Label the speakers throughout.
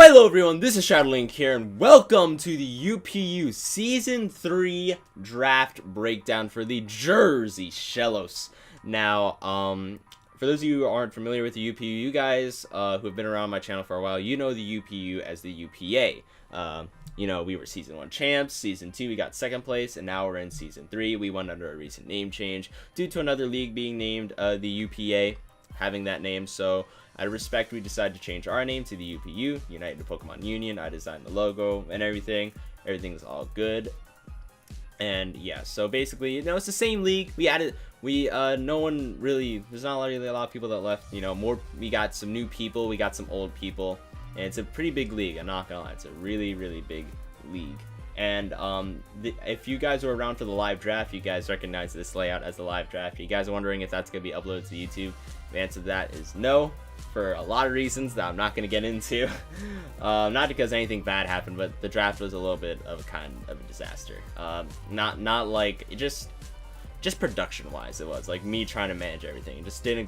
Speaker 1: Hello everyone, this is Shadowlink here, and welcome to the UPU Season 3 Draft Breakdown for the Jersey Shellos. Now, for those of you who aren't familiar with the UPU, you guys who have been around my channel for a while, you know the UPU as the UPA. You know, we were Season 1 champs, Season 2 we got 2nd place, and now we're in Season 3. We went under a recent name change due to another league being named the UPA, having that name, so out of respect, we decided to change our name to the UPU, United Pokemon Union. I designed the logo and everything. Everything's all good. And yeah, so basically, you know, it's the same league. No one really, there's not really a lot of people that left, you know, we got some new people, we got some old people. And it's a pretty big league, I'm not gonna lie. It's a really, really big league. And if you guys were around for the live draft, you guys recognize this layout as the live draft. You guys are wondering if that's gonna be uploaded to YouTube. The answer to that is no, for a lot of reasons that I'm not going to get into. Not because anything bad happened, but the draft was a little bit of a disaster. Not like just production wise, it was like me trying to manage everything. It just didn't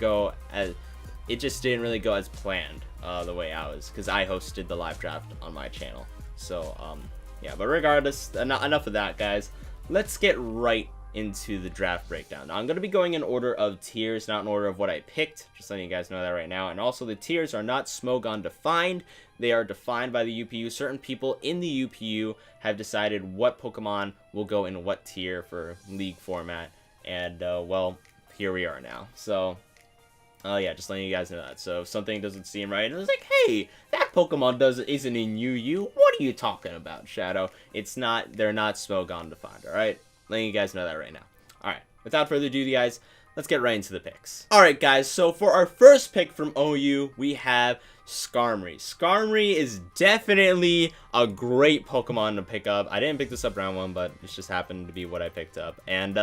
Speaker 1: really go as planned the way I was, because I hosted the live draft on my channel. So yeah, but regardless, enough of that, guys. Let's get right into the draft breakdown. Now, I'm going to be going in order of tiers, not in order of what I picked, just letting you guys know that right now. And also, the tiers are not Smogon defined, they are defined by the UPU. Certain people in the UPU have decided what Pokemon will go in what tier for league format, and well, here we are now. So yeah, just letting you guys know that. So if something doesn't seem right, and it's like, hey, that Pokemon isn't in UU, what are you talking about, Shadow? It's not, they're not Smogon defined, alright? Letting you guys know that right now. Alright, without further ado, guys, let's get right into the picks. Alright, guys, so for our first pick from OU, we have Skarmory. Skarmory is definitely a great Pokemon to pick up. I didn't pick this up round 1, but it just happened to be what I picked up. And,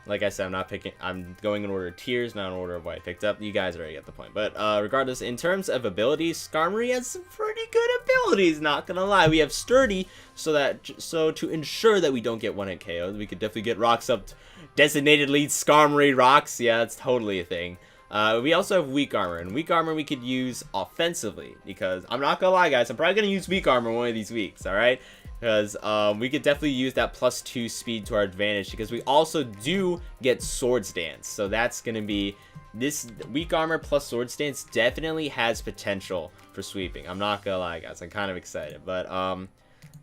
Speaker 1: like I said, I'm going in order of tiers, not in order of what I picked up. You guys already get the point. But regardless, in terms of abilities, Skarmory has some pretty good abilities, not gonna lie. We have Sturdy, so to ensure that we don't get one-hit KOs, we could definitely get rocks up, designated lead Skarmory rocks. Yeah, that's totally a thing. We also have Weak Armor, and Weak Armor we could use offensively, because I'm not gonna lie, guys, I'm probably gonna use Weak Armor one of these weeks, alright? Because we could definitely use that +2 speed to our advantage, because we also do get Swords Dance. So that's going to be, this Weak Armor plus Swords Dance definitely has potential for sweeping. I'm not going to lie, guys. I'm kind of excited. But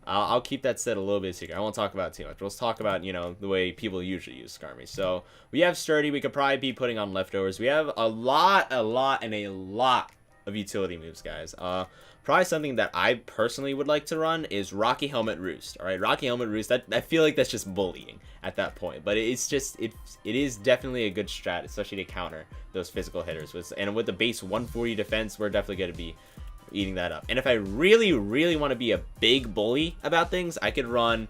Speaker 1: I'll keep that said a little bit secret. I won't talk about it too much. Let's talk about, you know, the way people usually use Skarmory. So we have Sturdy. We could probably be putting on Leftovers. We have a lot of utility moves, guys. Probably something that I personally would like to run is Rocky Helmet Roost. All right, Rocky Helmet Roost. I feel like that's just bullying at that point, but it's just it is definitely a good strat, especially to counter those physical hitters. And with the base 140 defense, we're definitely going to be eating that up. And if I really want to be a big bully about things, I could run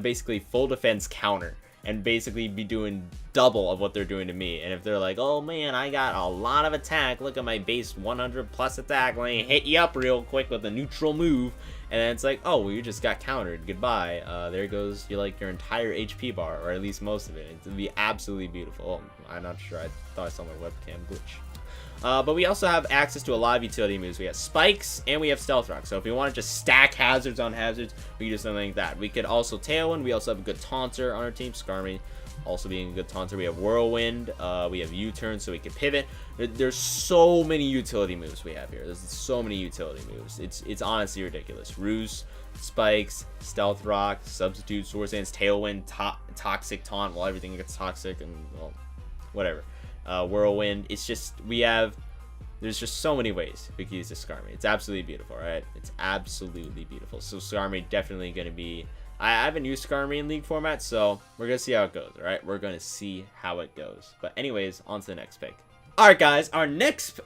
Speaker 1: basically full defense counter, and basically be doing double of what they're doing to me. And if they're like, oh man, I got a lot of attack, look at my base 100 plus attack, let me hit you up real quick with a neutral move, and then it's like, oh, well, you just got countered, goodbye. There goes your entire HP bar, or at least most of it. It'd be absolutely beautiful. Oh, I'm not sure, I thought I saw my webcam glitch. But we also have access to a lot of utility moves. We have Spikes, and we have Stealth Rock. So if we want to just stack hazards on hazards, we can do something like that. We could also Tailwind. We also have a good Taunter on our team. Skarmory also being a good Taunter. We have Whirlwind. We have U-Turn, so we can pivot. There's so many utility moves we have here. There's so many utility moves. It's honestly ridiculous. Roost, Spikes, Stealth Rock, Substitute, Swords Dance, Tailwind, Toxic Taunt. Well, everything gets toxic, and, well, whatever. Whirlwind. It's just, there's just so many ways we can use this Skarmory. It's absolutely beautiful, right? It's absolutely beautiful. So Skarmory definitely going to be, I haven't used Skarmory in league format, so we're going to see how it goes, all right? We're going to see how it goes. But anyways, on to the next pick. All right, guys, our next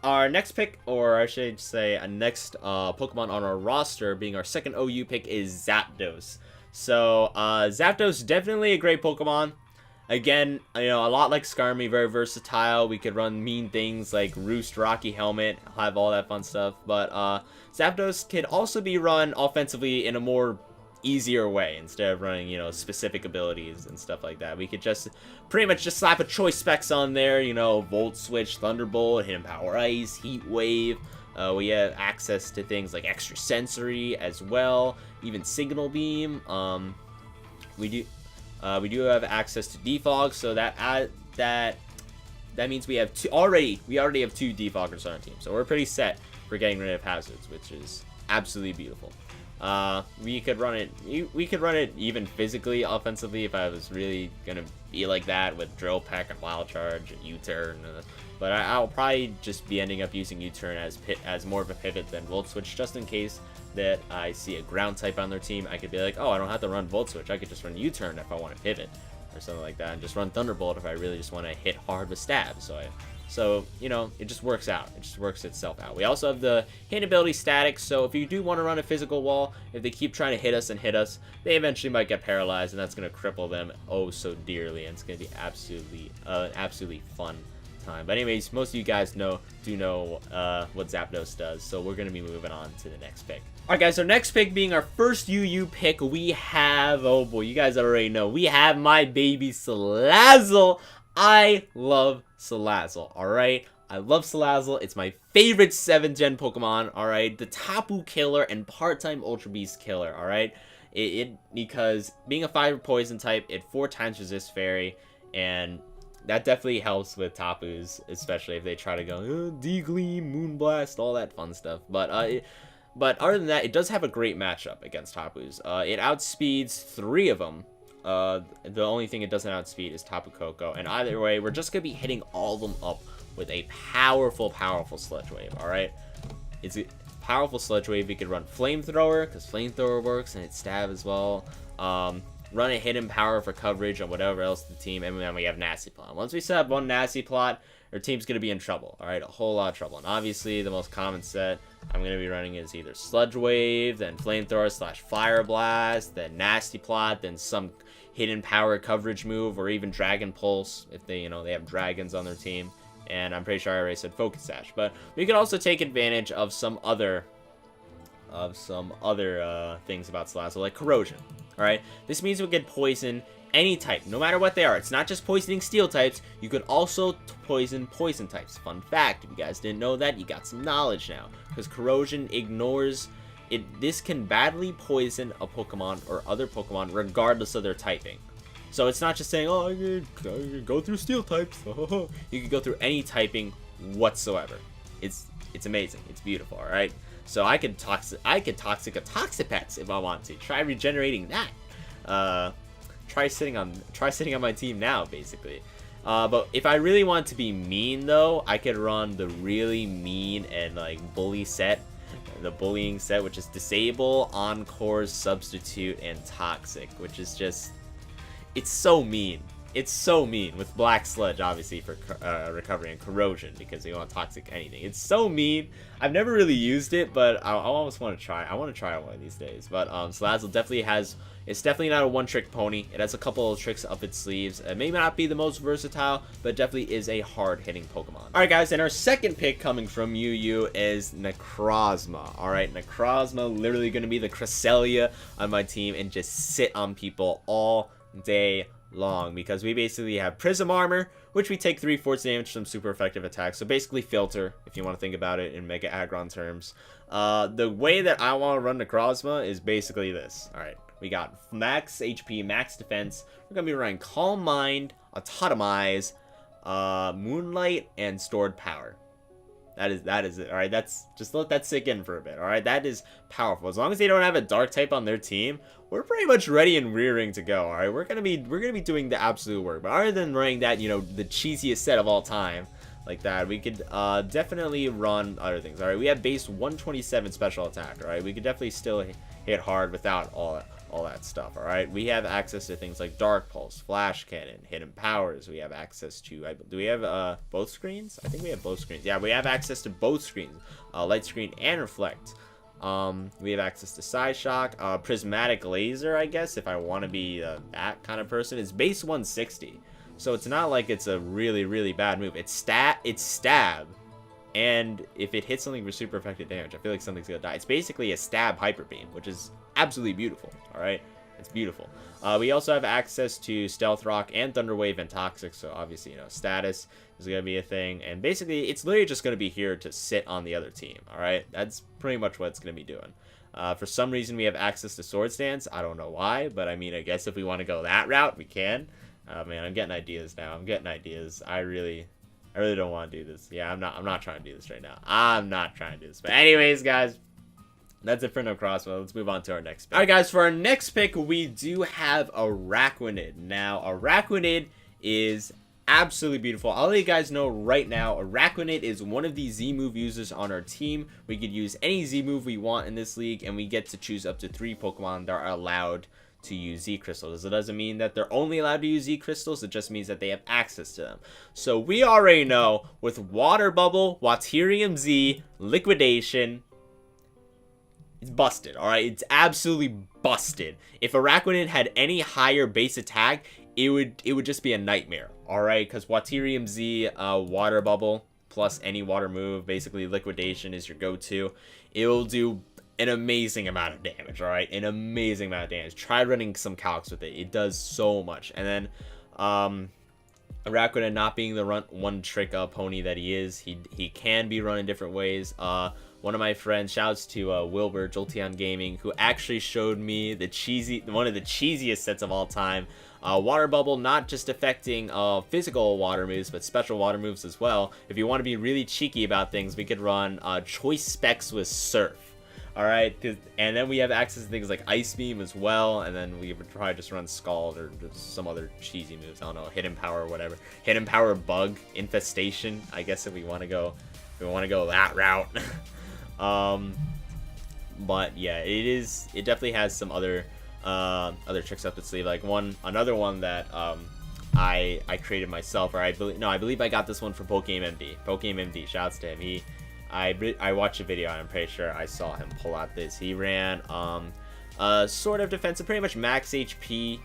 Speaker 1: pick, or I should say a next Pokemon on our roster, being our second OU pick, is Zapdos. So Zapdos, definitely a great Pokemon. Again, you know, a lot like Skarmory, very versatile. We could run mean things like Roost, Rocky Helmet, have all that fun stuff. But Zapdos could also be run offensively in a more easier way, instead of running, you know, specific abilities and stuff like that. We could just pretty much just slap a choice specs on there, you know, Volt Switch, Thunderbolt, Hidden Power Ice, Heat Wave, We have access to things like Extra Sensory as well, even Signal Beam. We do have access to Defog, so that means we have already have 2 Defoggers on our team. So we're pretty set for getting rid of hazards, which is absolutely beautiful. We could run it even physically, offensively, if I was really gonna be like that with Drill Peck and Wild Charge and U-Turn. But I'll probably just be ending up using U-Turn as more of a pivot than Volt Switch, just in case that I see a ground type on their team. I could be like, oh, I don't have to run Volt Switch. I could just run U-Turn if I want to pivot or something like that, and just run Thunderbolt if I really just want to hit hard with stab. So, you know, it just works out. It just works itself out. We also have the hit ability static, so if you do want to run a physical wall, if they keep trying to hit us, they eventually might get paralyzed, and that's going to cripple them oh so dearly, and it's going to be absolutely fun time. But anyways, most of you guys do know what Zapdos does, so we're going to be moving on to the next pick. Alright guys, our next pick being our first UU pick, we have, oh boy, you guys already know, we have my baby Salazzle. I love Salazzle, alright? I love Salazzle. It's my favorite 7th gen Pokemon, alright? The Tapu killer and part-time Ultra Beast killer, alright? Because being a 5 poison type, it 4 times resists Fairy, and that definitely helps with Tapus, especially if they try to go, D-Gleam, Moonblast, all that fun stuff. But other than that, it does have a great matchup against Tapus. It outspeeds 3 of them. The only thing it doesn't outspeed is Tapu Koko. And either way, we're just going to be hitting all of them up with a powerful Sludge Wave, alright? It's a powerful Sludge Wave. We could run Flamethrower, because Flamethrower works, and it's Stab as well. Run a Hidden Power for coverage on whatever else the team, and then we have Nasty Plot. Once we set up one Nasty Plot, our team's going to be in trouble, alright? A whole lot of trouble. And obviously, the most common set I'm going to be running is either Sludge Wave, then Flamethrower / Fire Blast, then Nasty Plot, then some Hidden Power coverage move, or even Dragon Pulse, if they have dragons on their team. And I'm pretty sure I already said Focus Sash. But we could also take advantage of some other things about Salazzle, like Corrosion. Alright, this means we can poison any type, no matter what they are. It's not just poisoning steel types, you could also poison types. Fun fact, if you guys didn't know that, you got some knowledge now. Because Corrosion ignores it. This can badly poison a Pokemon or other Pokemon regardless of their typing. So it's not just saying, oh, I can go through steel types. You can go through any typing whatsoever. It's amazing. It's beautiful, alright? So I could toxic a Toxapex if I want to. Try regenerating that. Try sitting on my team now, basically. But if I really want to be mean, though, I could run the really mean and like bullying set, which is Disable, Encore, Substitute, and Toxic, which is just, it's so mean. It's so mean, with Black Sludge, obviously, for recovery, and Corrosion, because you want Toxic anything. It's so mean. I've never really used it, but I almost want to try. I want to try it one of these days. But Salazzle definitely it's definitely not a one-trick pony. It has a couple of tricks up its sleeves. It may not be the most versatile, but it definitely is a hard-hitting Pokemon. Alright, guys, and our second pick coming from UU is Necrozma. Alright, Necrozma, literally going to be the Cresselia on my team and just sit on people all day long, because we basically have Prism Armor, which we take 3 force damage from super effective attacks. So basically Filter, if you want to think about it in Mega Aggron terms. The way that I want to run Necrozma is basically this. Alright, we got max HP, max defense. We're going to be running Calm Mind, Autotomize, Moonlight, and Stored Power. That is it. Alright, just let that sink in for a bit. Alright, that is powerful. As long as they don't have a dark type on their team, we're pretty much ready and rearing to go. Alright, we're gonna be doing the absolute work. But other than running that, the cheesiest set of all time like that, we could definitely run other things. Alright, we have base 127 special attack. Alright, we could definitely still hit hard without all that stuff. Alright, we have access to things like Dark Pulse, Flash Cannon, Hidden Powers. We have access to, do we have both screens? I think we have both screens. Yeah, we have access to both screens, Light Screen and Reflect. We have access to Side Shock, Prismatic Laser, I guess, if I want to be that kind of person. It's base 160, so it's not like it's a really, really bad move. It's Stab, and if it hits something for super effective damage, I feel like something's gonna die. It's basically a Stab Hyper Beam, which is absolutely beautiful. Alright, It's beautiful. We also have access to Stealth Rock and Thunder Wave and Toxic, so obviously, you know, status is going to be a thing. And basically, it's literally just going to be here to sit on the other team, alright? That's pretty much what it's going to be doing. For some reason, we have access to Swords Dance. I don't know why, but I mean, I guess if we want to go that route, we can. Man, I'm getting ideas now. I'm getting ideas. I really don't want to do this. Yeah, I'm not trying to do this right now. I'm not trying to do this. But anyways, guys, that's it for No Crossbow. Let's move on to our next pick. Alright, guys, for our next pick, we do have Araquanid. Now, Araquanid is absolutely beautiful. I'll let you guys know right now, Araquanid is one of the Z-move users on our team. We could use any Z-move we want in this league, and we get to choose up to 3 Pokemon that are allowed to use Z-Crystals. It doesn't mean that they're only allowed to use Z-Crystals, it just means that they have access to them. So we already know with Water Bubble, Waterium Z, Liquidation, it's busted, alright? It's absolutely busted. If Araquanid had any higher base attack, it would just be a nightmare, alright? Because Waterium Z, Water Bubble, plus any water move, basically Liquidation is your go-to. It will do an amazing amount of damage, alright? An amazing amount of damage. Try running some calcs with it. It does so much. And then, Araquanid not being the one trick pony that he is, he can be run in different ways. One of my friends, shouts to Wilbur, Jolteon Gaming, who actually showed me one of the cheesiest sets of all time. Water Bubble not just affecting physical water moves, but special water moves as well. If you want to be really cheeky about things, we could run Choice Specs with Surf. Alright, and then we have access to things like Ice Beam as well, and then we would probably just run Scald or just some other cheesy moves. I don't know, Hidden Power or whatever. Hidden Power Bug, Infestation, I guess if we want to go that route. But yeah, it definitely has some other tricks up its sleeve. Like another one that I created myself, or I believe I got this one from Pokemon MD. Shouts to him. I watched a video and I'm pretty sure I saw him pull out this. He ran sort of defensive, pretty much max HP,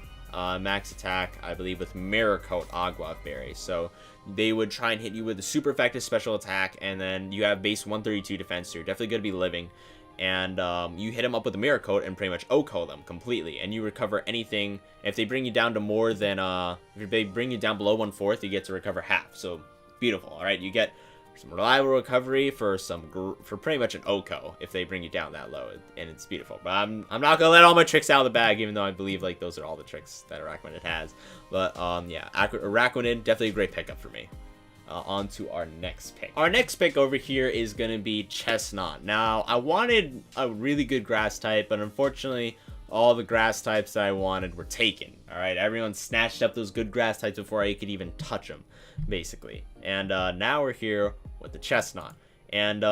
Speaker 1: max attack, I believe, with Mirror Coat Agua Berry. So they would try and hit you with a super effective special attack, and then you have base 132 defense, so you're definitely going to be living. And you hit them up with a Mirror Coat and pretty much OHKO them completely, and you recover anything. If they bring you down to more than, if they bring you down below 1/4, you get to recover half. So beautiful, all right? You get some reliable recovery for pretty much an OHKO if they bring you down that low, and it's beautiful. But I'm not gonna let all my tricks out of the bag, even though I believe like those are all the tricks that Araquanid has. But yeah, Araquanid definitely a great pickup for me. On to our next pick. Our next pick over here is gonna be Chestnut. Now I wanted a really good grass type, but unfortunately all the grass types that I wanted were taken. All right, everyone snatched up those good grass types before I could even touch them, basically. And now we're here with the Chestnut. And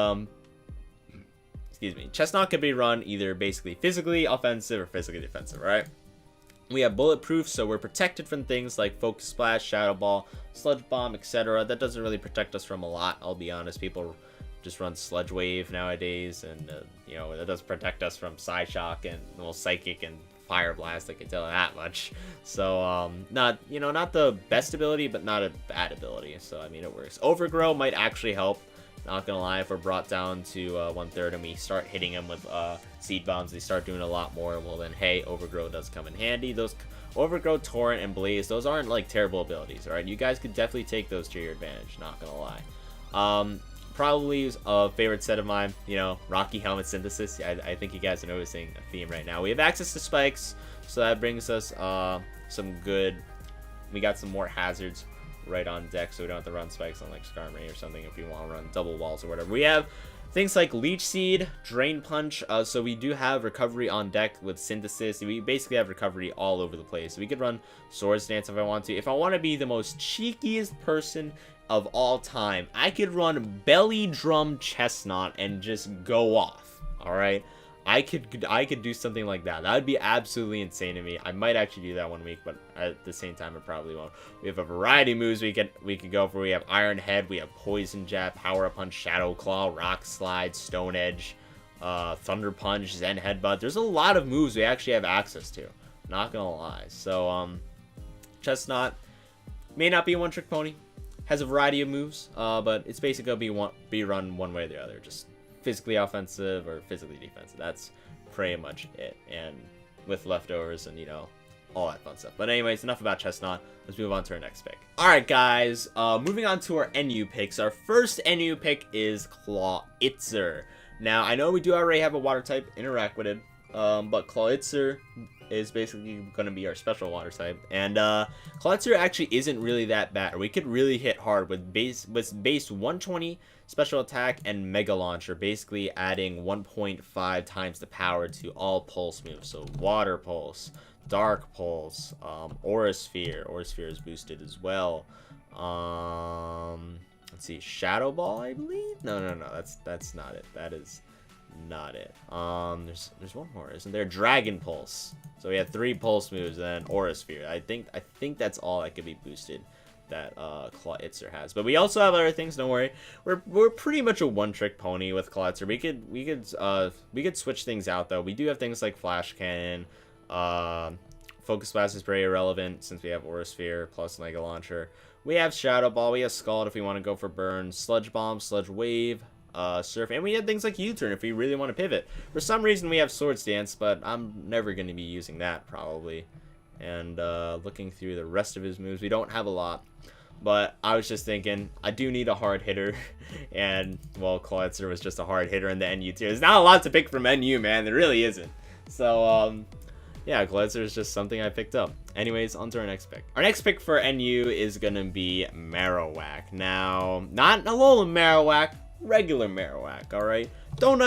Speaker 1: excuse me, Chestnut could be run either basically physically offensive or physically defensive, right? We have bulletproof, so we're protected from things like Focus Splash, Shadow Ball, Sludge Bomb, etc. That doesn't really protect us from a lot, I'll be honest. People just run Sludge Wave nowadays, and you know, that does protect us from Psyshock and, well, Psychic and Fire Blast, I can tell you that much. So not the best ability, but not a bad ability, so I mean, it works. Overgrow might actually help, not gonna lie. If we're brought down to 1/3 and we start hitting them with Seed Bombs, they start doing a lot more. Well then, hey, Overgrow does come in handy. Those Overgrow, Torrent, and Blaze, those aren't like terrible abilities, alright? You guys could definitely take those to your advantage, not gonna lie. Probably a favorite set of mine, you know, Rocky Helmet Synthesis. I think you guys are noticing a theme right now. We have access to spikes, so that brings us some good. We got some more hazards right on deck, so we don't have to run spikes on like Skarmory or something if we want to run double walls or whatever. We have things like Leech Seed, Drain Punch, so we do have recovery on deck with Synthesis. We basically have recovery all over the place. We could run Swords Dance if I want to. If I want to be the most cheekiest person of all time, I could run Belly Drum Chestnut and just go off. All right, I could do something like that. That would be absolutely insane to me. I might actually do that one week, but at the same time, I probably won't. We have a variety of moves we could go for. We have Iron Head, we have Poison Jab, Power Up Punch, Shadow Claw, Rock Slide, Stone Edge, Thunder Punch, Zen Headbutt. There's a lot of moves we actually have access to. Not gonna lie. So Chestnut may not be a one-trick pony. Has a variety of moves, but it's basically gonna be run one way or the other, just physically offensive or physically defensive. That's pretty much it. And with leftovers and, you know, all that fun stuff. But anyways, enough about Chestnut. Let's move on to our next pick. Alright, guys. Moving on to our NU picks. Our first NU pick is Clawitzer. Now, I know we do already have a water type interact with it, but Clawitzer is basically going to be our special water type. And Clawitzer actually isn't really that bad. We could really hit hard with base 120 special attack and Mega Launcher, basically adding 1.5 times the power to all pulse moves. So Water Pulse, Dark Pulse, Aura Sphere. Aura Sphere is boosted as well. Let's see, Shadow Ball, I believe. No, that's not it. That is not it. There's one more, isn't there? Dragon Pulse. So we have 3 pulse moves and Aura Sphere. I think that's all that could be boosted that Clawitzer has. But we also have other things. Don't worry. We're pretty much a one-trick pony with Clawitzer. We could switch things out though. We do have things like Flash Cannon. Focus Blast is pretty irrelevant since we have Aura Sphere plus Mega Launcher. We have Shadow Ball. We have Scald if we want to go for burn. Sludge Bomb, Sludge Wave. Surf, and we have things like U-turn if we really want to pivot. For some reason we have Swords Dance, but I'm never going to be using that probably. And looking through the rest of his moves, we don't have a lot, but I was just thinking I do need a hard hitter, and well, Clawitzer was just a hard hitter in the NU tier. There's not a lot to pick from NU, man. There really isn't. So yeah, Clawitzer is just something I picked up. Anyways, on to our next pick. Our next pick for NU is gonna be Marowak. Now, not Alolan Marowak, regular Marowak, alright? Don't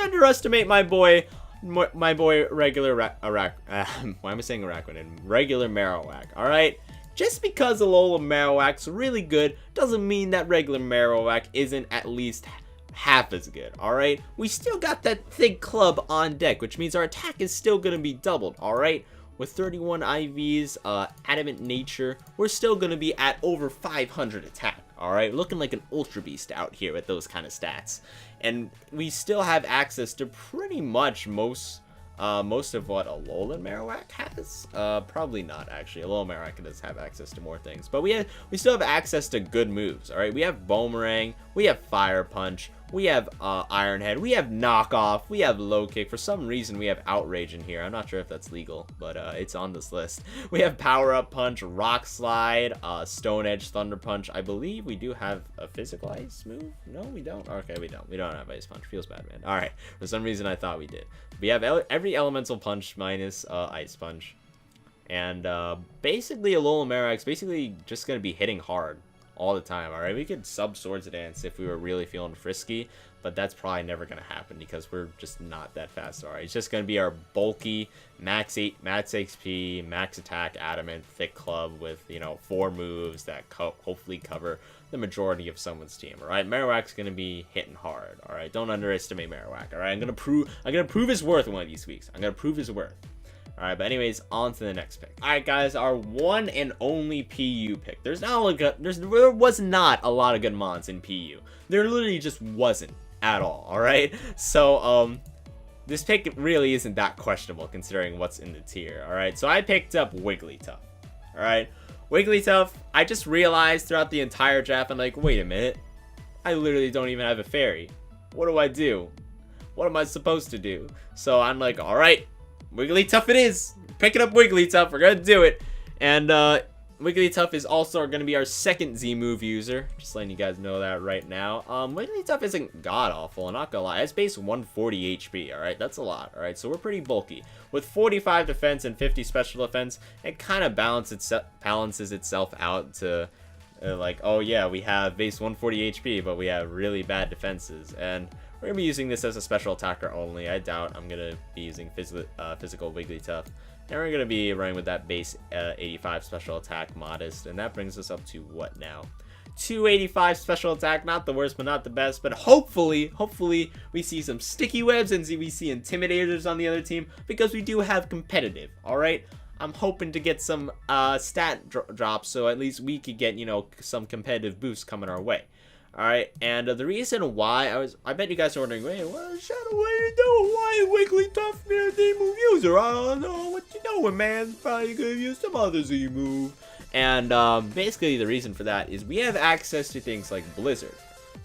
Speaker 1: underestimate my boy regular why am I saying Araquanid? Regular Marowak, alright? Just because Alolan Marowak's really good doesn't mean that regular Marowak isn't at least half as good, alright? We still got that thick club on deck, which means our attack is still gonna be doubled, alright? With 31 IVs, Adamant Nature, we're still going to be at over 500 attack, alright? Looking like an Ultra Beast out here with those kind of stats. And we still have access to pretty much most of what Alolan Marowak has. Probably not, actually. Alolan Marowak does have access to more things. But we still have access to good moves, alright? We have Boomerang, we have Fire Punch, we have Iron Head, we have Knockoff, we have Low Kick. For some reason, we have Outrage in here. I'm not sure if that's legal, but it's on this list. We have Power Up Punch, Rock Slide, Stone Edge, Thunder Punch. I believe we do have a Physical Ice move. No, we don't. Okay, we don't. We don't have Ice Punch. Feels bad, man. All right. For some reason, I thought we did. We have every Elemental Punch minus Ice Punch. And basically, Alolan Marowak's basically just going to be hitting hard all the time, alright? We could sub Swords Dance if we were really feeling frisky, but that's probably never going to happen because we're just not that fast, alright? It's just going to be our bulky, max XP, max attack, adamant, thick club with, you know, 4 moves that hopefully cover the majority of someone's team, alright? Marowak's going to be hitting hard, alright? Don't underestimate Marowak, alright? I'm going to prove his worth one of these weeks. I'm going to prove his worth. Alright, but anyways, on to the next pick. Alright, guys, our one and only PU pick. There was not a lot of good mons in PU. There literally just wasn't at all, alright? So, this pick really isn't that questionable considering what's in the tier, alright? So I picked up Wigglytuff, alright? Wigglytuff, I just realized throughout the entire draft, I'm like, wait a minute. I literally don't even have a fairy. What do I do? What am I supposed to do? So I'm like, alright. Wigglytuff it is. Picking up Wigglytuff. We're gonna do it. And Wigglytuff is also going to be our second Z-move user. Just letting you guys know that right now. Wigglytuff isn't god-awful, I'm not gonna lie. It's base 140 HP, alright? That's a lot, alright? So we're pretty bulky. With 45 defense and 50 special defense, it kind of balances itself out to, like, oh yeah, we have base 140 HP, but we have really bad defenses. And we're going to be using this as a special attacker only. I doubt I'm going to be using physical Wigglytuff. And we're going to be running with that base 85 special attack modest. And that brings us up to what now? 285 special attack. Not the worst, but not the best. But hopefully we see some sticky webs and we see intimidators on the other team. Because we do have competitive, alright? I'm hoping to get some stat drops. So at least we could get, you know, some competitive boosts coming our way. Alright, and the reason why I bet you guys are wondering, wait, what, Shadow, what are you doing? Why is Wigglytuff near Z-move user? I don't know what you doing, man. Probably could use some other Z-move. And basically the reason for that is we have access to things like Blizzard.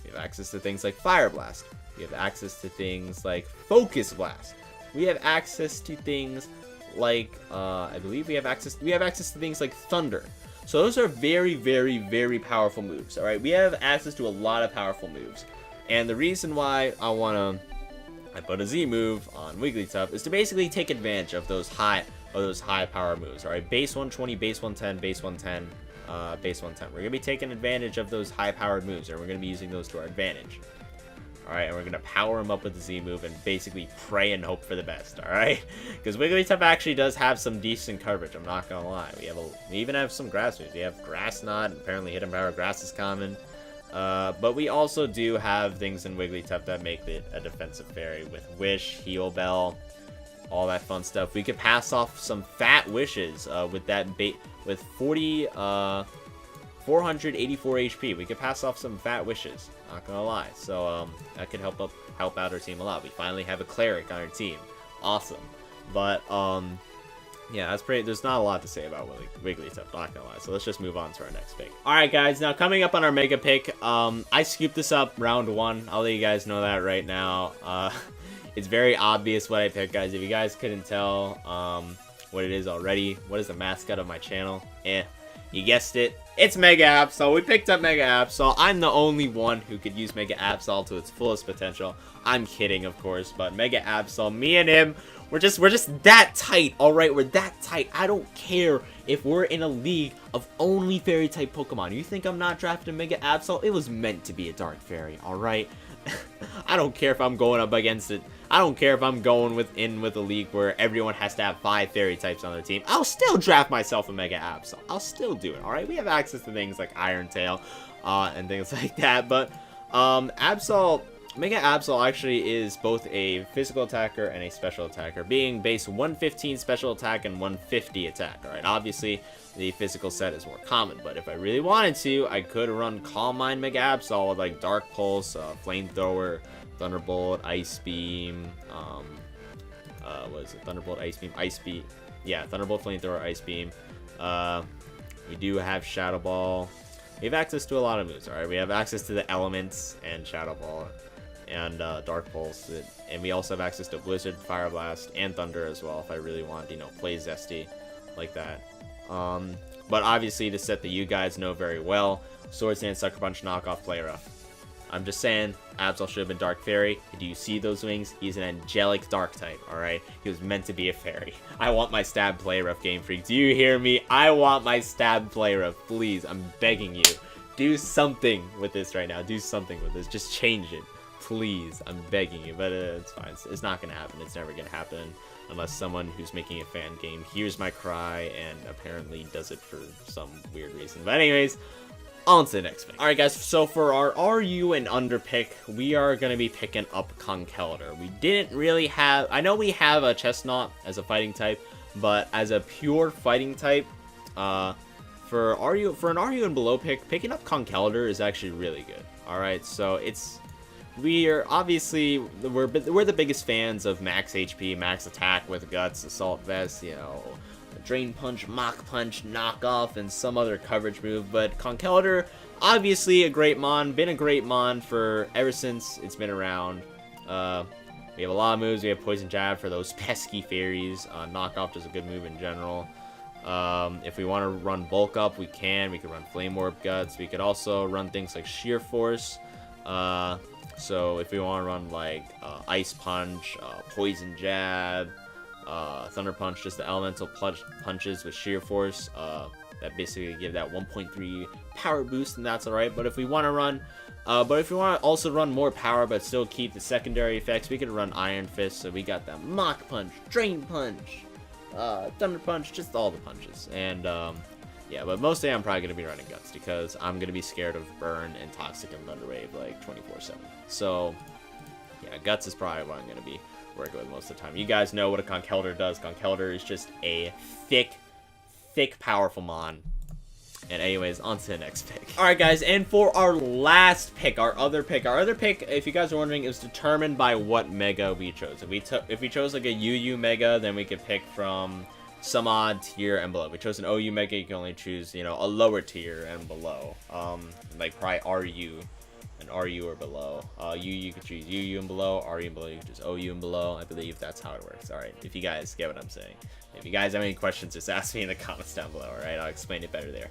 Speaker 1: We have access to things like Fire Blast. We have access to things like Focus Blast. We have access to things like, I believe we have access to things like Thunder. So those are very, very, very powerful moves, alright? We have access to a lot of powerful moves. And the reason why I put a Z move on Wigglytuff is to basically take advantage of those high power moves, alright? Base 120, base 110, base 110, base 110. We're going to be taking advantage of those high-powered moves, and we're going to be using those to our advantage. Alright, and we're going to power him up with the Z move and basically pray and hope for the best, alright? Because Wigglytuff actually does have some decent coverage, I'm not going to lie. We even have some grass moves. We have Grass Knot, apparently Hidden Power Grass is common. But we also do have things in Wigglytuff that make it a defensive fairy with Wish, Heal Bell, all that fun stuff. We could pass off some fat wishes with that with 484 HP. We could pass off some fat wishes. Not gonna lie. So that could help out our team a lot. We finally have a cleric on our team. Awesome. But yeah, that's pretty. There's not a lot to say about Wigglytuff, not gonna lie. So let's just move on to our next pick. Alright guys, now coming up on our mega pick, I scooped this up round 1. I'll let you guys know that right now. It's very obvious what I picked, guys. If you guys couldn't tell what it is already, what is the mascot of my channel? You guessed it. It's Mega Absol. We picked up Mega Absol. I'm the only one who could use Mega Absol to its fullest potential. I'm kidding, of course, but Mega Absol, me and him, we're just that tight, alright? We're that tight. I don't care if we're in a league of only fairy-type Pokemon. You think I'm not drafting Mega Absol? It was meant to be a Dark Fairy, alright? I don't care if I'm going up against it. I don't care if I'm going with a league where everyone has to have 5 fairy types on their team. I'll still draft myself a Mega Absol. I'll still do it, alright? We have access to things like Iron Tail and things like that, but Mega Absol actually is both a physical attacker and a special attacker, being base 115 special attack and 150 attack, alright? Obviously, the physical set is more common, but if I really wanted to, I could run Calm Mind Mega Absol with like Dark Pulse, Flamethrower, Thunderbolt, Ice Beam, what is it? Thunderbolt, Ice Beam, Ice Beam. Yeah, Thunderbolt, Flamethrower, Ice Beam. We do have Shadow Ball. We have access to a lot of moves, alright? We have access to the Elements and Shadow Ball and Dark Pulse. And we also have access to Blizzard, Fire Blast, and Thunder as well if I really want to, play Zesty like that. But obviously the set that you guys know very well, Swords Dance, Sucker Punch, Knockoff, Play Rough. I'm just saying, Absol should have been Dark Fairy. Do you see those wings? He's an angelic Dark type, alright? He was meant to be a fairy. I want my Stab Play Rough, Game Freak. Do you hear me? I want my Stab Play Rough. Please, I'm begging you. Do something with this right now. Do something with this. Just change it. Please, I'm begging you. But it's fine. It's not going to happen. It's never going to happen. Unless someone who's making a fan game hears my cry and apparently does it for some weird reason. But anyways, on to the next pick. Alright guys, so for our RU and under pick, we are going to be picking up Conkeldurr. We didn't really have... I know we have a Chestnut as a fighting type, but as a pure fighting type, for an RU and below pick, picking up Conkeldurr is actually really good. Alright, so we're obviously, we're the biggest fans of max HP, max attack with Guts, Assault Vest, Drain Punch, Mach Punch, Knockoff, and some other coverage move. But Conkeldurr, obviously a great mon, been a great mon for ever since it's been around. We have a lot of moves. We have Poison Jab for those pesky fairies. Knockoff does a good move in general. If we want to run Bulk Up, we can. We could run Flame Orb Guts. We could also run things like Sheer Force. So if we want to run like Ice Punch, Poison Jab, Thunder Punch, just the elemental punches with Sheer Force, that basically give that 1.3 power boost, and that's alright. But if we want to also run more power but still keep the secondary effects, we could run Iron Fist. So we got that Mach Punch, Drain Punch, Thunder Punch, just all the punches. And yeah, but mostly I'm probably going to be running Guts because I'm going to be scared of Burn and Toxic and Thunder Wave like 24/7. So yeah, Guts is probably what I'm going to be working with most of the time. You guys know what a Conkeldurr does. Conkeldurr is just a thick, powerful mon. And anyways, on to the next pick. Alright guys, and for our last pick, our other pick, if you guys are wondering, is determined by what Mega we chose. If we chose like a UU Mega, then we could pick from some odd tier and below. If we chose an OU Mega, you can only choose, a lower tier and below. Like probably RU an RU or below. You could choose UU and below. RU and below, you could choose OU and below. I believe that's how it works. Alright, if you guys get what I'm saying. If you guys have any questions, just ask me in the comments down below, alright? I'll explain it better there.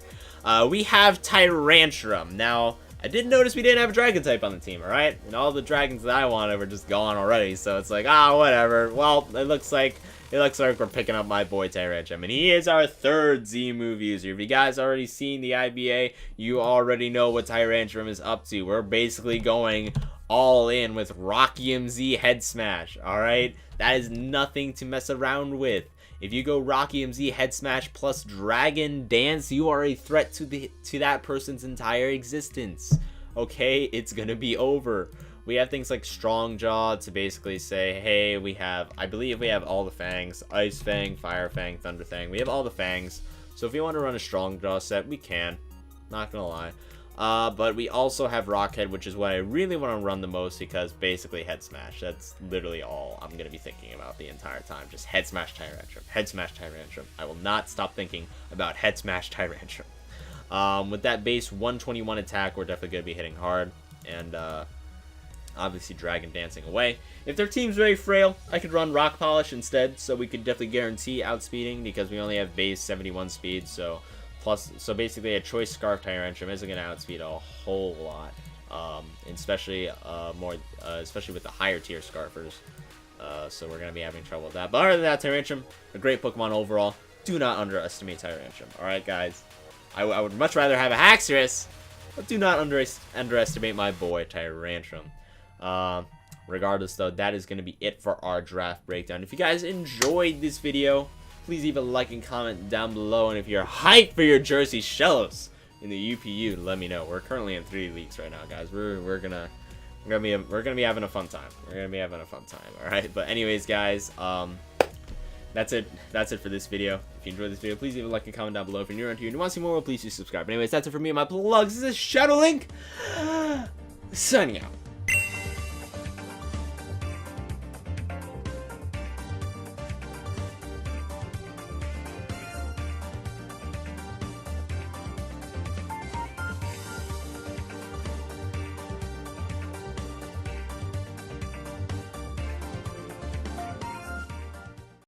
Speaker 1: We have Tyrantrum. Now, I did notice we didn't have a dragon type on the team, alright? And all the dragons that I wanted were just gone already, so it's like, whatever. Well, it looks like we're picking up my boy Tyrantrum, and he is our 3rd Z-move user. If you guys already seen the IBA, you already know what Tyrantrum is up to. We're basically going all in with Rocky MZ Head Smash, alright? That is nothing to mess around with. If you go Rocky MZ Head Smash plus Dragon Dance, you are a threat to that person's entire existence. Okay, it's gonna be over. We have things like Strong Jaw to basically say, hey, I believe we have all the fangs. Ice Fang, Fire Fang, Thunder Fang. We have all the fangs. So if you want to run a Strong Jaw set, we can. Not gonna lie. But we also have Rockhead, which is what I really want to run the most because basically Head Smash. That's literally all I'm going to be thinking about the entire time. Just Head Smash Tyrantrum. Head Smash Tyrantrum. I will not stop thinking about Head Smash Tyrantrum. With that base 121 attack, we're definitely going to be hitting hard. And obviously Dragon Dancing away. If their team's very frail, I could run Rock Polish instead. So we could definitely guarantee outspeeding because we only have base 71 speed. So basically a choice Scarf Tyrantrum isn't going to outspeed a whole lot, especially with the higher tier Scarfers. So we're going to be having trouble with that. But other than that, Tyrantrum, a great Pokemon overall. Do not underestimate Tyrantrum. Alright, guys? I would much rather have a Haxorus, but do not underestimate my boy Tyrantrum. Regardless, though, that is going to be it for our draft breakdown. If you guys enjoyed this video, please leave a like and comment down below, and if you're hyped for your Jersey Shellos in the UPU, let me know. We're currently in 3 leagues right now, guys. We're gonna be having a fun time. We're gonna be having a fun time. All right. But anyways, guys, that's it for this video. If you enjoyed this video, please leave a like and comment down below. If you're new around here and you want to see more, please do subscribe. But anyways, that's it for me and my plugs. This is Shadow Link signing out.